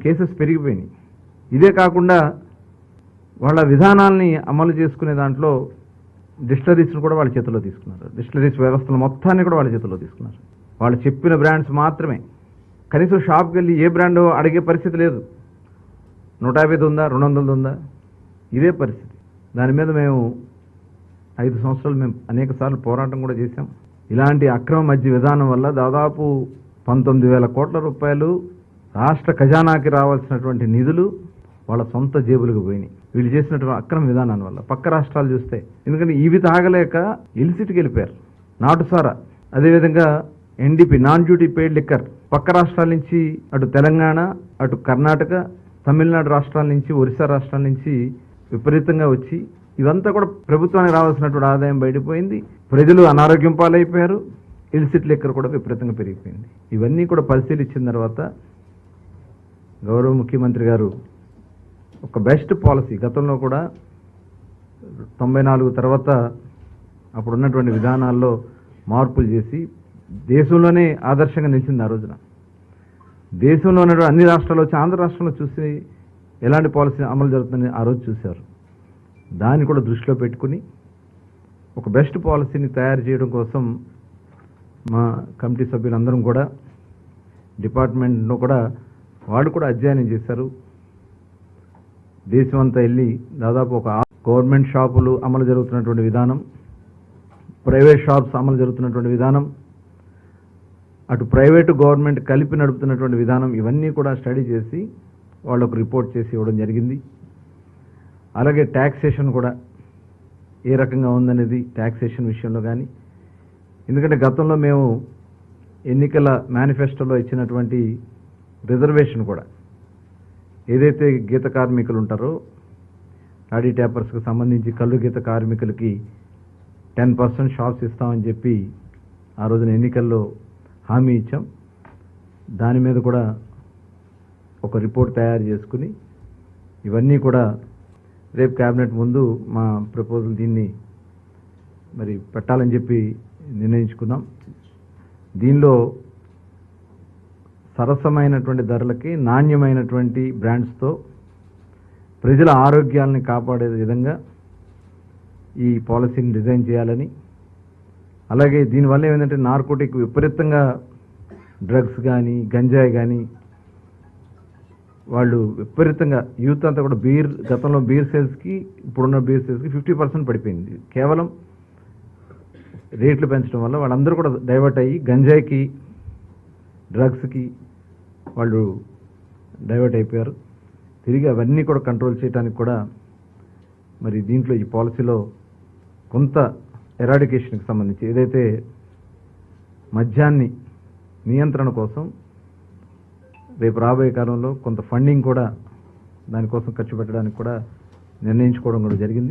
Cases పెరిగిపోయినాయి. ఇదే కాకుండా వాళ్ళ విధానాల్ని అమలు చేసుకునే దాంట్లో డిస్టిలరీస్ను కూడా వాళ్ళ చేతిలో తీసుకున్నారు. డిస్టిలరీస్ వ్యవస్థలు మొత్తాన్ని కూడా వాళ్ళ చేతిలో తీసుకున్నారు. వాళ్ళు చెప్పిన బ్రాండ్స్ మాత్రమే. కనీసం షాప్కి వెళ్ళి ఏ బ్రాండ్ అడిగే పరిస్థితి లేదు. 150 ఉందా, 200 ఉందా, ఇదే పరిస్థితి. దాని మీద మేము 5 సంవత్సరాలు మేము అనేక సార్లు పోరాటం కూడా చేశాం. ఇలాంటి అక్రమ మద్య విధానం వల్ల దాదాపు 19,000 కోట్ల రూపాయలు రాష్ట్ర ఖజానాకి రావాల్సినటువంటి నిధులు వాళ్ళ సొంత జేబులకు పోయినాయి వీళ్ళు చేసినటువంటి అక్రమ విధానాల వల్ల. పక్క రాష్ట్రాలు చూస్తే, ఎందుకంటే ఇవి తాగలేక ఇలిసిట్కి వెళ్ళిపోయారు. నాటుసారా, అదేవిధంగా NDP, non duty paid liquor, పక్క రాష్ట్రాల నుంచి అటు తెలంగాణ, అటు కర్ణాటక, తమిళనాడు రాష్ట్రాల నుంచి, ఒరిస్సా రాష్ట్రాల నుంచి విపరీతంగా వచ్చి ఇవంతా కూడా ప్రభుత్వానికి రావాల్సినటువంటి ఆదాయం బయటపోయింది. ప్రజలు అనారోగ్యం పాలైపోయారు. ఇలిసిట్ లిక్కర్ కూడా విపరీతంగా పెరిగిపోయింది. ఇవన్నీ కూడా పరిశీలించిన తర్వాత గౌరవ ముఖ్యమంత్రి గారు ఒక బెస్ట్ పాలసీ, గతంలో కూడా 94 తర్వాత అప్పుడున్నటువంటి విధానాల్లో మార్పులు చేసి దేశంలోనే ఆదర్శంగా నిలిచింది. ఆ రోజున దేశంలో ఉన్నటువంటి అన్ని రాష్ట్రాల్లో వచ్చి ఆంధ్ర రాష్ట్రంలో చూసి ఎలాంటి పాలసీ అమలు జరుగుతుందని ఆ రోజు చూశారు. దాన్ని కూడా దృష్టిలో పెట్టుకుని ఒక బెస్ట్ పాలసీని తయారు చేయడం కోసం మా కమిటీ సభ్యులందరం కూడా డిపార్ట్మెంట్లో కూడా వాళ్ళు కూడా అధ్యయనం చేశారు. దేశమంతా వెళ్ళి దాదాపు ఒక గవర్నమెంట్ షాపులు అమలు జరుగుతున్నటువంటి విధానం, ప్రైవేట్ షాప్స్ అమలు జరుగుతున్నటువంటి విధానం, అటు ప్రైవేటు గవర్నమెంట్ కలిపి నడుపుతున్నటువంటి విధానం, ఇవన్నీ కూడా స్టడీ చేసి వాళ్ళకు రిపోర్ట్ చేసి ఇవ్వడం జరిగింది. అలాగే ట్యాక్సేషన్ కూడా ఏ రకంగా ఉందనేది ట్యాక్సేషన్ విషయంలో కానీ, ఎందుకంటే గతంలో మేము ఎన్నికల మేనిఫెస్టోలో ఇచ్చినటువంటి రిజర్వేషన్ కూడా ఏదైతే గీత కార్మికులు ఉంటారో టాడీ ట్యాపర్స్కి సంబంధించి కళ్ళు గీత కార్మికులకి 10% షాప్స్ ఇస్తామని చెప్పి ఆ రోజున ఎన్నికల్లో హామీ ఇచ్చాం. దాని మీద కూడా ఒక రిపోర్ట్ తయారు చేసుకుని ఇవన్నీ కూడా రేపు క్యాబినెట్ ముందు మా ప్రపోజల్ దీన్ని మరి పెట్టాలని చెప్పి నిర్ణయించుకున్నాం. దీనిలో సరసమైనటువంటి ధరలకి నాణ్యమైనటువంటి బ్రాండ్స్తో ప్రజల ఆరోగ్యాలని కాపాడే విధంగా ఈ పాలసీని డిజైన్ చేయాలని, అలాగే దీనివల్ల ఏమైందంటే నార్కోటిక్ విపరీతంగా డ్రగ్స్ కానీ గంజాయి కానీ వాళ్ళు విపరీతంగా యూత్ అంతా కూడా గతంలో బీర్ సేల్స్కి ఇప్పుడున్న బీర్ సేల్స్కి 50% పడిపోయింది. కేవలం రేట్లు పెంచడం వల్ల వాళ్ళందరూ కూడా డైవర్ట్ అయ్యి గంజాయికి, డ్రగ్స్కి వాళ్ళు డైవర్ట్ అయిపోయారు. తిరిగి అవన్నీ కూడా కంట్రోల్ చేయడానికి కూడా మరి దీంట్లో ఈ పాలసీలో కొంత ఎరాడికేషన్కి సంబంధించి ఏదైతే మద్యాన్ని నియంత్రణ కోసం రేపు రాబోయే కాలంలో కొంత ఫండింగ్ కూడా దానికోసం ఖర్చు పెట్టడానికి కూడా నిర్ణయించుకోవడం కూడా జరిగింది.